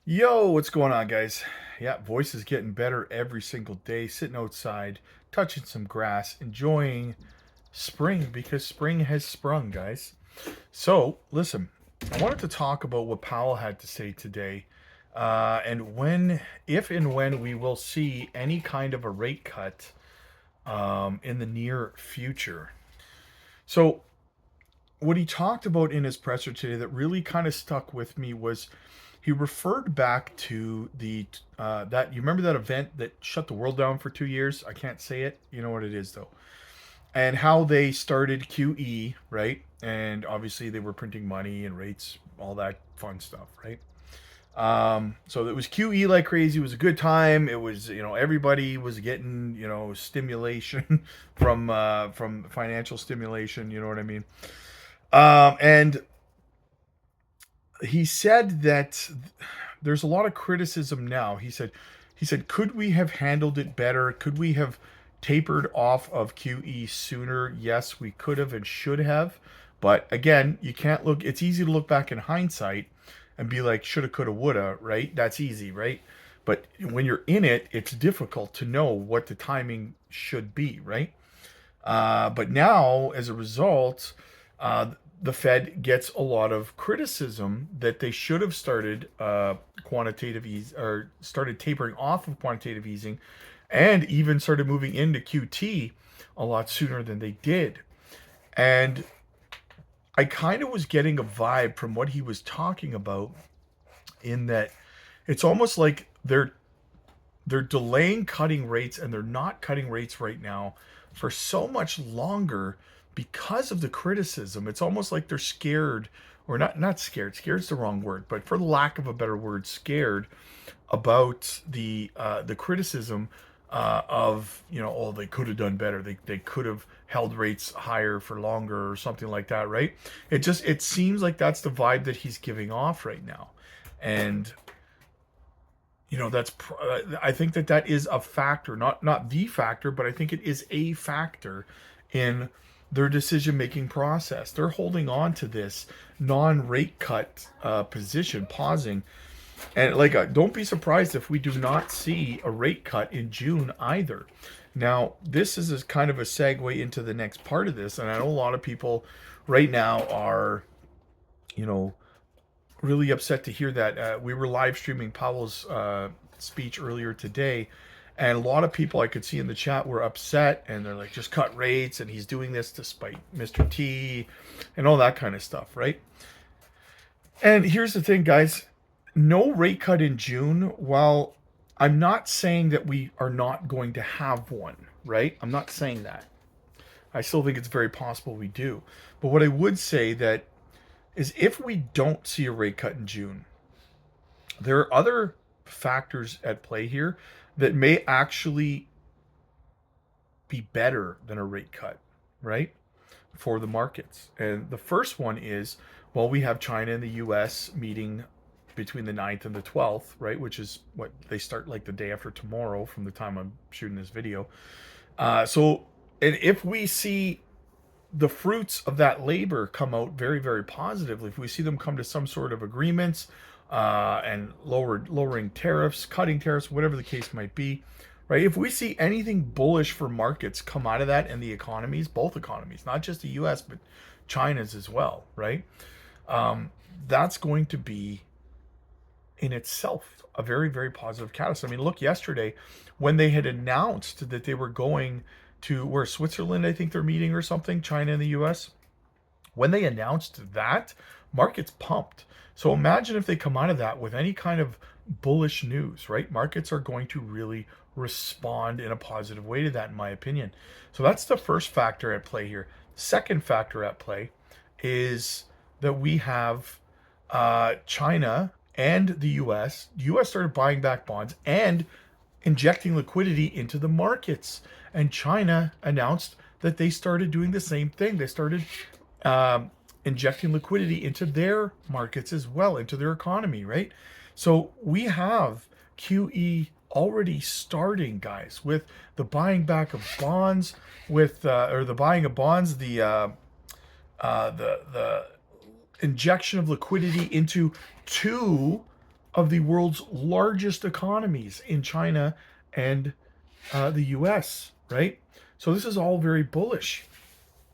Yo, what's going on, guys? Yeah, voice is getting better every single day. Sitting outside, touching some grass, enjoying spring because spring has sprung, guys. So, listen, I wanted to talk about what Powell had to say today, and if and when we will see any kind of a rate cut in the near future. So, what he talked about in his presser today that really kind of stuck with me was he referred back to the that you remember that event that shut the world down for 2 years. I can't say it. You know what it is though, and how they started QE, right? And obviously they were printing money and rates, all that fun stuff, right? So it was QE like crazy. It was a good time. It was, everybody was getting, stimulation from financial stimulation. You know what I mean? And he said that there's a lot of criticism now. He said, could we have handled it better? Could we have tapered off of QE sooner? Yes, we could have and should have. But again, you can't look. It's easy to look back in hindsight and be like, shoulda, coulda, woulda, right? That's easy, right? But when you're in it, it's difficult to know what the timing should be, right? But now, as a result, the Fed gets a lot of criticism that they should have started quantitative ease or started tapering off of quantitative easing, and even started moving into QT a lot sooner than they did. And I kind of was getting a vibe from what he was talking about in that it's almost like they're delaying cutting rates and they're not cutting rates right now for so much longer because of the criticism. It's almost like they're scared, or not scared. Scared's the wrong word, but for the lack of a better word, scared about the criticism of, oh, they could have done better. They could have held rates higher for longer or something like that, right? It seems like that's the vibe that he's giving off right now. And that's I think that is a factor, not the factor, but I think it is a factor in their decision making process. They're holding on to this non-rate cut position, pausing, and like don't be surprised if we do not see a rate cut in June either. Now, this is a kind of a segue into the next part of this, and I know a lot of people right now are, you know, really upset to hear that. We were live streaming Powell's speech earlier today, and a lot of people I could see in the chat were upset, and they're like, just cut rates, and he's doing this to spite Mr. T and all that kind of stuff, right? And here's the thing, guys, no rate cut in June. While I'm not saying that we are not going to have one, right? I'm not saying that. I still think it's very possible we do. But what I would say that is if we don't see a rate cut in June, there are other factors at play here that may actually be better than a rate cut, right? For the markets. And the first one is, well, we have China and the US meeting between the 9th and the 12th, right? Which is what they start like the day after tomorrow from the time I'm shooting this video. And if we see the fruits of that labor come out very, very positively, if we see them come to some sort of agreements and lowering tariffs, cutting tariffs, whatever the case might be, right? If we see anything bullish for markets come out of that and the economies, both economies, not just the U.S. but China's as well, right? That's going to be in itself a very, very positive catalyst. I mean, look, yesterday when they had announced that they were going to where Switzerland, I think they're meeting or something, China and the US, when they announced that, markets pumped. So imagine if they come out of that with any kind of bullish news, right? Markets are going to really respond in a positive way to that, in my opinion. So that's the first factor at play here. Second factor at play is that we have China and the US. The US started buying back bonds and injecting liquidity into the markets. And China announced that they started doing the same thing. They started injecting liquidity into their markets as well, into their economy, right? So we have QE already starting, guys, with the buying back of bonds, with or the buying of bonds, the injection of liquidity into two of the world's largest economies in China and the US, right? So this is all very bullish.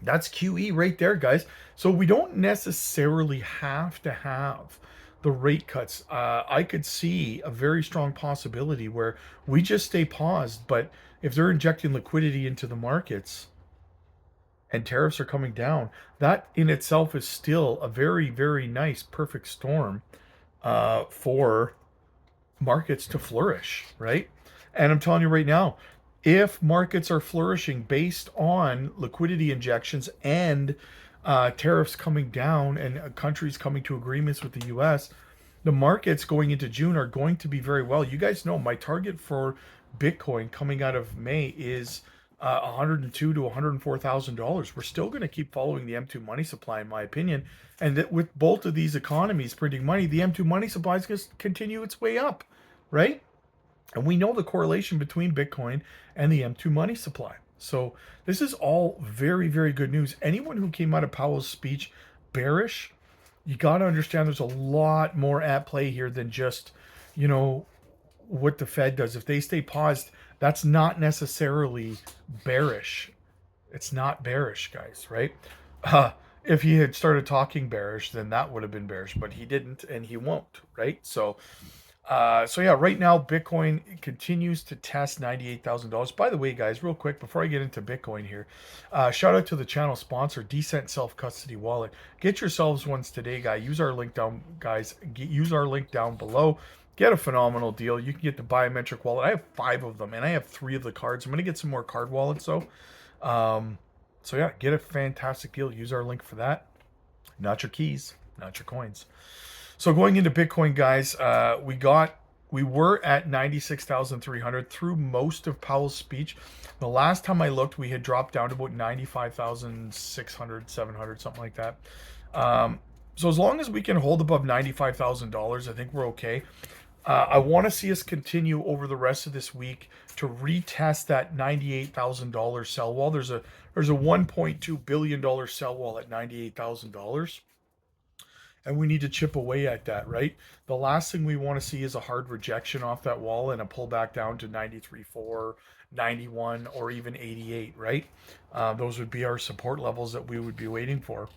That's QE right there, guys. So we don't necessarily have to have the rate cuts. I could see a very strong possibility where we just stay paused, but if they're injecting liquidity into the markets and tariffs are coming down, that in itself is still a very, very nice, perfect storm for markets to flourish, right? And I'm telling you right now, if markets are flourishing based on liquidity injections and tariffs coming down and countries coming to agreements with the US, the markets going into June are going to be very well. You guys know my target for Bitcoin coming out of May is 102 to $104,000. We're still going to keep following the M2 money supply, in my opinion, and that with both of these economies printing money, the M2 money supply is going to continue its way up, right? And we know the correlation between Bitcoin and the M2 money supply. So this is all very, very good news. Anyone who came out of Powell's speech bearish, you got to understand there's a lot more at play here than just, you know, what the Fed does. If they stay paused, that's not necessarily bearish. It's not bearish, guys, right? If he had started talking bearish, then that would have been bearish, but he didn't and he won't, right? So yeah, right now Bitcoin continues to test $98,000. By the way, guys, real quick before I get into Bitcoin here, shout out to the channel sponsor, Decent Self Custody Wallet. Get yourselves ones today, guys. Use our link down, guys. Use our link down below. Get a phenomenal deal. You can get the biometric wallet. I have 5 of them, and I have 3 of the cards. I'm gonna get some more card wallets though. So yeah, get a fantastic deal. Use our link for that. Not your keys, not your coins. So going into Bitcoin, guys, we were at 96,300 through most of Powell's speech. The last time I looked, we had dropped down to about 95,600, 700, something like that. So as long as we can hold above $95,000, I think we're okay. I want to see us continue over the rest of this week to retest that $98,000 sell wall. There's a $1.2 billion sell wall at $98,000. And we need to chip away at that, right? The last thing we want to see is a hard rejection off that wall and a pullback down to 93.4, 91, or even 88, right? Those would be our support levels that we would be waiting for.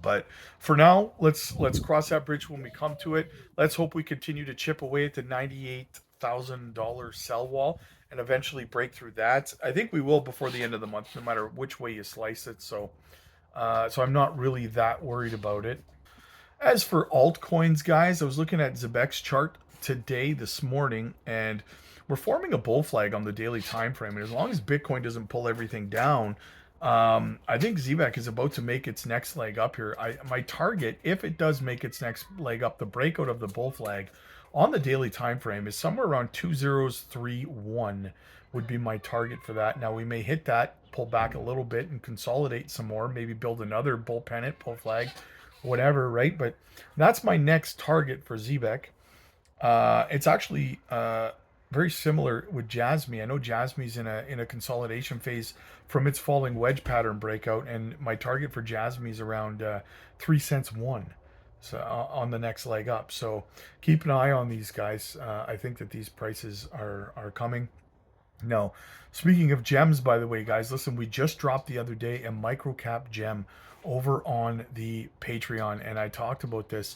But for now, let's cross that bridge when we come to it. Let's hope we continue to chip away at the $98,000 sell wall and eventually break through that. I think we will before the end of the month, no matter which way you slice it. So I'm not really that worried about it. As for altcoins, guys, I was looking at Zebek's chart this morning, and we're forming a bull flag on the daily time frame. And as long as Bitcoin doesn't pull everything down, I think Zebek is about to make its next leg up here. My target, if it does make its next leg up, the breakout of the bull flag on the daily time frame is somewhere around 2031 would be my target for that. Now we may hit that, pull back a little bit and consolidate some more, maybe build another bull pennant, bull flag, whatever, right? But that's my next target for Zebek. It's actually very similar with Jasmy. I know Jasmy's in a consolidation phase from its falling wedge pattern breakout, and my target for Jasmy is around 3 cents one. So on the next leg up. So keep an eye on these guys. I think that these prices are coming. No. Speaking of gems, by the way, guys, listen, we just dropped the other day a microcap gem over on the Patreon, and I talked about this.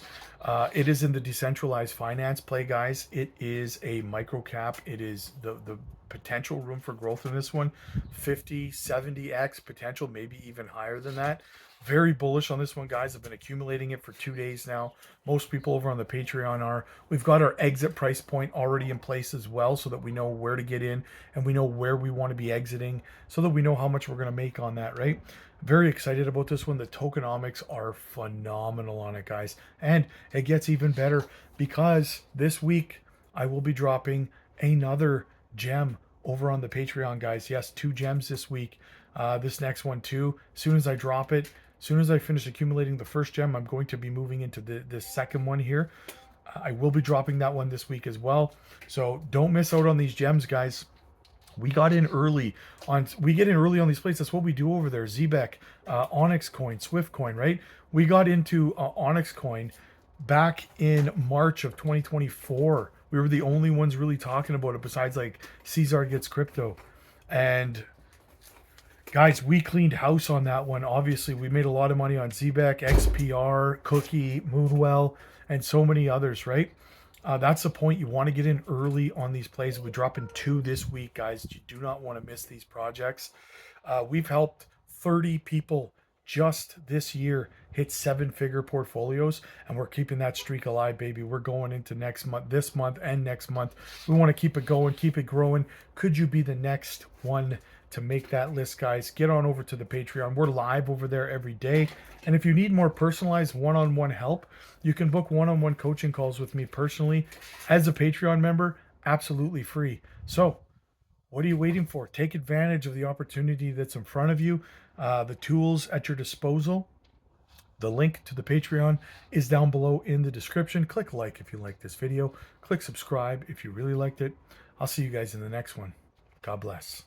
It is in the decentralized finance play, guys. It is a microcap. It is the potential room for growth in this one, 50, 70x potential, maybe even higher than that. Very bullish on this one, guys. I've been accumulating it for 2 days now. Most people over on the Patreon are. We've got our exit price point already in place as well, so that we know where to get in and we know where we want to be exiting, so that we know how much we're going to make on that, right? Very excited about this one. The tokenomics are phenomenal on it, guys. And it gets even better because this week I will be dropping another gem over on the Patreon, guys. Yes, 2 gems this week. This next one too. As soon as I drop it, as soon as I finish accumulating the first gem, I'm going to be moving into the second one here. I will be dropping that one this week as well. So don't miss out on these gems, guys. We got in early on. We get in early on these plays. That's what we do over there. Zebek, Onyx Coin, Swift Coin, right? We got into Onyx Coin back in March of 2024. We were the only ones really talking about it besides like Caesar Gets Crypto. And guys, we cleaned house on that one. Obviously, we made a lot of money on Zbeck, XPR, Cookie, Moonwell, and so many others, right? That's the point. You want to get in early on these plays. We drop in 2 this week, guys. You do not want to miss these projects. We've helped 30 people just this year hit 7-figure portfolios, and we're keeping that streak alive, baby. We're going into next month, this month, and next month. We want to keep it going, keep it growing. Could you be the next one to make that list, guys? Get on over to the Patreon. We're live over there every day. And if you need more personalized one-on-one help, you can book one-on-one coaching calls with me personally as a Patreon member, absolutely free. So what are you waiting for? Take advantage of the opportunity that's in front of you, the tools at your disposal. The link to the Patreon is down below in the description. Click like if you like this video. Click subscribe if you really liked it. I'll see you guys in the next one. God bless.